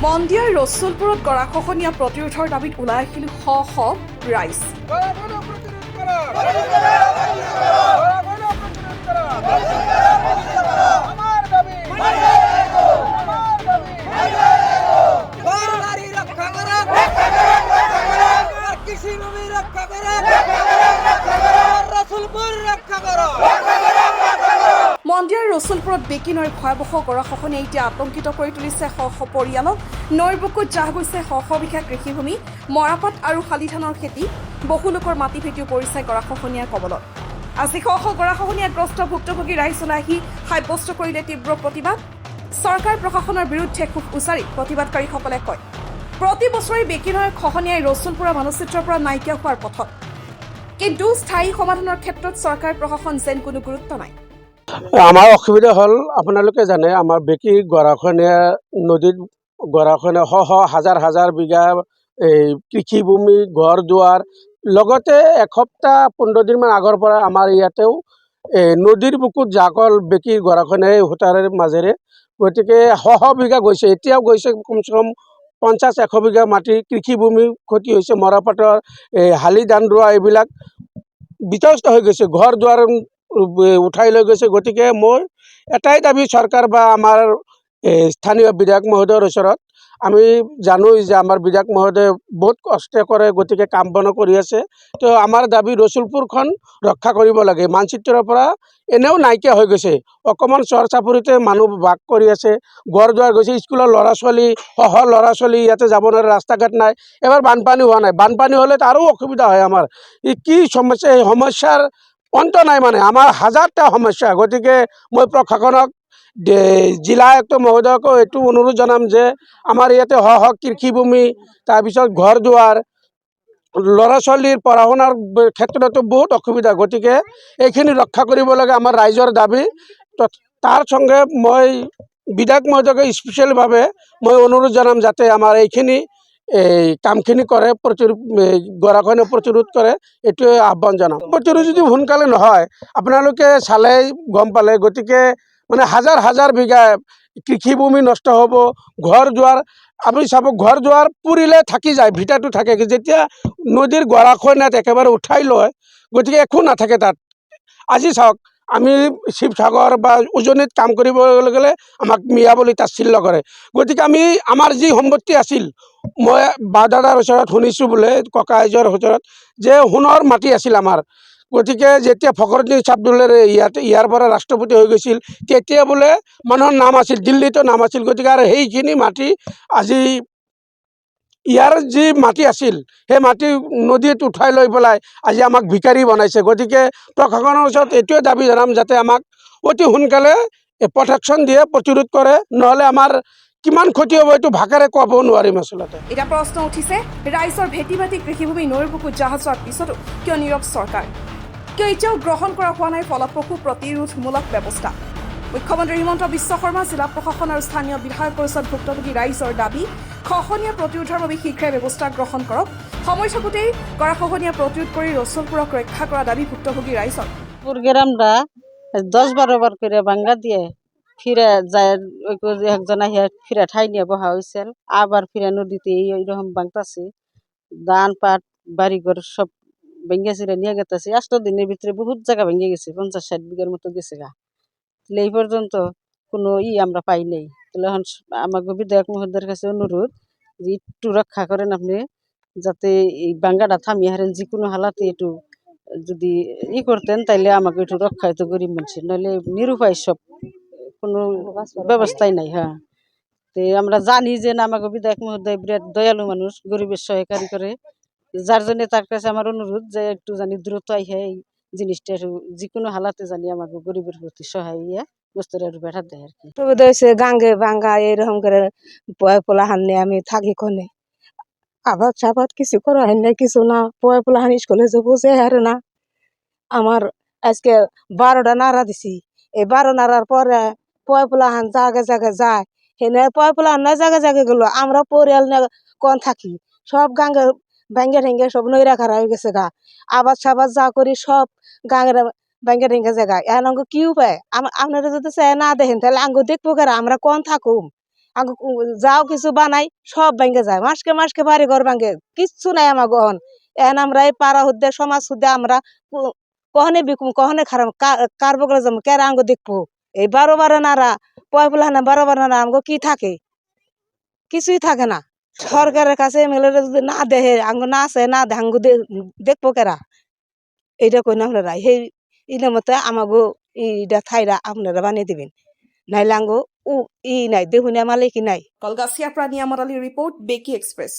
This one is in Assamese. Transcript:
মন্দিয়াৰ ৰসুলপুৰত গৰাখহনীয়া প্ৰতিৰোধৰ দাবীত ওলাই আহিল শ শ ৰাইজ। মন্দিয়াৰ ৰসুলপুৰত বেকী নৈৰ ভয়াৱহ গৰাখহনীয়াই এতিয়া আতংকিত কৰি তুলিছে শ শ পৰিয়ালক। নৈৰ বুকুত জাহ গৈছে শ শ বিঘা কৃষিভূমি, মৰাপাট আৰু শালি ধানৰ খেতি। বহু লোকৰ মাটি ভেটিও পৰিছে গৰাখহনীয়াৰ কবলত। আজি শ শ গৰাখহনীয়াগ্ৰস্ত ভুক্তভোগী ৰাইজ ওলাই আহি সাব্যস্ত কৰিলে তীব্ৰ প্ৰতিবাদ। চৰকাৰ প্ৰশাসনৰ বিৰুদ্ধে ক্ষোভ উচ্চাৰি প্ৰতিবাদকাৰীসকলে কয়, প্ৰতি বছৰে বেকী নৈৰ খহনীয়াই ৰসুলপুৰৰ মানচিত্ৰৰ পৰা নাইকিয়া হোৱাৰ পথত, কিন্তু স্থায়ী সমাধানৰ ক্ষেত্ৰত চৰকাৰ প্ৰশাসন যেন কোনো গুৰুত্ব নাই। আমাৰ অসুবিধা হ'ল, আপোনালোকে জানে আমাৰ বেকী গৰাখহনীয়া নদীত গৰাখহনীয়া শ হাজাৰ হাজাৰ বিঘা কৃষিভূমি, ঘৰ দুৱাৰ, লগতে এসপ্তাহ 15 দিনমান আগৰ পৰা আমাৰ ইয়াতেও নদীৰ বুকুত জাকল বেকী গৰাখহনীয়া হোতাৰৰ মাজেৰে। গতিকে শ বিঘা গৈছে, এতিয়াও গৈছে কমচে কম 50-100 বিঘা মাটি কৃষিভূমি ক্ষতি হৈছে। মৰাপাটৰ শালি ধান ৰোৱা এইবিলাক বিধ্বস্ত হৈ গৈছে, ঘৰ দুৱাৰ উঠাই লৈ গৈছে। গতিকে মোৰ এটাই দাবী, চৰকাৰ বা আমাৰ স্থানীয় বিধায়ক মহোদয়ৰ ওচৰত। আমি জানো যে আমাৰ বিধায়ক মহোদয়ে বহুত কষ্ট কৰে, গতিকে কাম বনো কৰি আছে। তো আমাৰ দাবী ৰসুলপুৰখন ৰক্ষা কৰিব লাগে। মানচিত্ৰৰ পৰা এনেও নাইকিয়া হৈ গৈছে, অকণমান চৰ চাপৰিতে মানুহ বাস কৰি আছে, ঘৰ দুৱাৰ গৈছে, স্কুলৰ ল'ৰা ছোৱালী ল'ৰা ছোৱালী ইয়াতে যাব নোৱাৰে, ৰাস্তা ঘাট নাই। এবাৰ বানপানী হোৱা নাই, বানপানী হ'লে আৰু অসুবিধা হয় আমাৰ। কি সমস্যা, এই সমস্যাৰ অন্ত নাই, মানে আমাৰ হাজাৰটা সমস্যা। গতিকে মই প্ৰশাসনক, জিলা আয়ুক্ত মহোদয়কো এইটো অনুৰোধ জনাম যে আমাৰ ইয়াতে শ কৃষিভূমি, তাৰপিছত ঘৰ দুৱাৰ, ল'ৰা ছোৱালীৰ পঢ়া শুনাৰ ক্ষেত্ৰতো বহুত অসুবিধা। গতিকে এইখিনি ৰক্ষা কৰিব লাগে, আমাৰ ৰাইজৰ দাবী। তাৰ সঙ্গে মই বিধায়ক মহোদয়কে স্পেচিয়েলভাৱে মই অনুৰোধ জনাম যাতে আমাৰ এইখিনি কামখিনি কৰে, গৰাখহনীয়া প্ৰতিৰোধ কৰে, এইটোৱে আহ্বান জনাম। প্ৰতিৰোধ যদি সোনকালে নহয়, আপোনালোকে চালে গম পালে। গতিকে মানে হাজাৰ হাজাৰ বিঘা কৃষিভূমি নষ্ট হ'ব, ঘৰ দুৱাৰ আপুনি চাব, ঘৰ দুৱাৰ পুৰিলে থাকি যায়, ভিটাটো থাকে। যেতিয়া নদীৰ গৰাখহনীয়াত একেবাৰে উঠাই লয়, গতিকে একো নাথাকে তাত। আজি চাওক, আমি শিৱসাগৰ বা উজনিত কাম কৰিবলৈ গ'লে আমাক মিয়া বুলি তাচ্ছিল্য কৰে। গতিকে আমাৰ যি সম্পত্তি আছিল, মই দাদাৰ ওচৰত শুনিছোঁ বোলে, ককা আইজৰ ওচৰত, যে সোণৰ মাটি আছিল আমাৰ। গতিকে যেতিয়া ফখৰুদ্দিন আবদুল্লাৰে ইয়াৰ পৰা ৰাষ্ট্ৰপতি হৈ গৈছিল, তেতিয়া বোলে মানুহৰ নাম আছিল, দিল্লীতো নাম আছিল। গতিকে আৰু সেইখিনি মাটি আজি, ইয়াৰ যি মাটি আছিল, সেই মাটি নদীত উঠাই লৈ পেলাই আজি আমাক ভিকাৰী বনাইছে। গতিকে প্ৰশাসনৰ ওচৰত এইটোৱে দাবী জনাম যাতে আমাক অতি সোনকালে প্ৰটেকশ্যন দিয়ে, প্ৰতিৰোধ কৰে, নহ'লে আমাৰ কিমান ক্ষতি হ'ব এইটো ভাষাৰে ক'ব নোৱাৰিম। আচলতে এতিয়া প্ৰশ্ন উঠিছে, ৰাইজৰ ভেটি মাটি কৃষিভূমি নৈৰ বুকুত জাহ যোৱাৰ পিছতো কিয় নীৰৱ চৰকাৰ? কিয় এতিয়াও গ্ৰহণ কৰা হোৱা নাই ফলপ্ৰসূ প্ৰতিৰোধমূলক ব্যৱস্থা? মুখ্যমন্ত্ৰী হিমন্ত বিশ্ব শৰ্মা, জিলা প্ৰশাসন আৰু স্থানীয় বিধায়ক পৰিষদ ভুক্তভোগী ৰাইজৰ দাবী, খহনীয়া প্ৰতিৰোধৰ বাবে শীঘ্ৰে ব্যৱস্থা গ্ৰহণ কৰক। সময় থাকোঁতেই গৰাখহনীয়া প্ৰতিৰোধ কৰি ৰসুলপুৰক ৰক্ষা কৰা দাবী ভুক্তভোগী রাইজর। গ্রামরা 10-12 বার করে ভাঙ্গা দিয়ে ফিরে যায়, একজন আহিয়া ফিরে ঠাই নিয়ে বহা হয়েছিল, আবার ফিরে নদীতে এইরকম ভাঙতাছে, ধান পাট বাড়িঘর সব ভেঙে চিরে নিয়ে গেতেছে। 8 দিনের ভিতরে বহুত জায়গা ভেঙে গেছে, 50-60 বিঘার মতো গেছে গা। এই পর্যন্ত কোনো আমরা পাই নাই। তাহলে এখন আমাকে বিধায়ক মহোদয়ের কাছে অনুরোধ যে একটু রক্ষা করেন আপনি, যাতে এই ভাঙ্গাটা থামিয়ে হারেন। যে কোনো হালাতে একটু যদি করতেন তাইলে আমাকে একটু রক্ষা হইতো গরিব মানুষের, নইলে নিরুপায় সব, কোনো ব্যবস্থাই নাই। হ্যাঁ, তো আমরা জানি যে আমাকে বিধায়ক মহোদয় বিরাট দয়ালু মানুষ, গরিবের সহায়কারী করে, যার জন্য তার কাছে আমার অনুরোধ যে একটু জানি দ্রুত আইহে এই জিনিসটা যে কোনো হালাতে জানি আমাকে গরিবের প্রতি সহায় ইয়ে বস্তুটা একটু বেটার দেয় আর কি। সুবিধা হয়েছে, গাঙ্গে ভাঙ্গা এরকম করে পোলা হান্নে আমি থাকি কনে, আবাদ সাবাদ কিছু করা হয় না, কিছু না। পোলা হান স্কুলে যে বুঝে হারে না। আমার আজকে 12টা নাড়া দিছি, এই 12 নাড়ার পরে পোলা হান জায়গায় জায়গায় যায়, হেনে পোলা হান জায়গায় জায়গায় গেলো, আমরা পরিয়াল কন থাকি, সব গাঙ্গে ভাঙ্গে ঠেঙ্গে সব নৈরা খারা হয়ে গেছে গা। আবাদ সাবাদ যা করি সব গাঙ্গের ভাঙ্গে ঠেঙ্গে জায়গায়। এখন কি উপায়? আপনারা যদি চাই না দেখেন তাহলে আঙ্গ দেখবো কারা, আমরা কন থাকুম, যাও কিছু বানাই সব ভাঙ্গে যায়, মাসকে মাসকে বাড়ি ঘর ভাঙ্গে, কিচ্ছু নাই আমার গহন। এখন আমরা এই পাড়া হুদ্দে সমাজ হুদ্দে আমরা কখনে বিকুম কখনে খারাপ কার বগলে যাবো, কেরা আঙ্গ দেখবো। এই 12 নারা পয়পুলা না 12 নারা আঙ্গ কি থাকে, কিছুই থাকে না। সরকারের কাছে এমএলএ যদি না দেহে আঙ্গ না আছে না দেহে আঙ্গ দেখবো কেরা, এইটা কই না আপনারা সেই ইনের মতে আমাগো ইটা থাইরা আপনারা বানিয়ে দিবেন, নাইলে আঙ্গ নাই দেহুনিয়া মালিকি নাই। কলগাছিয়াৰ পৰা নিয়ামত আলীৰ ৰিপৰ্ট, বেকি এক্সপ্ৰেছ।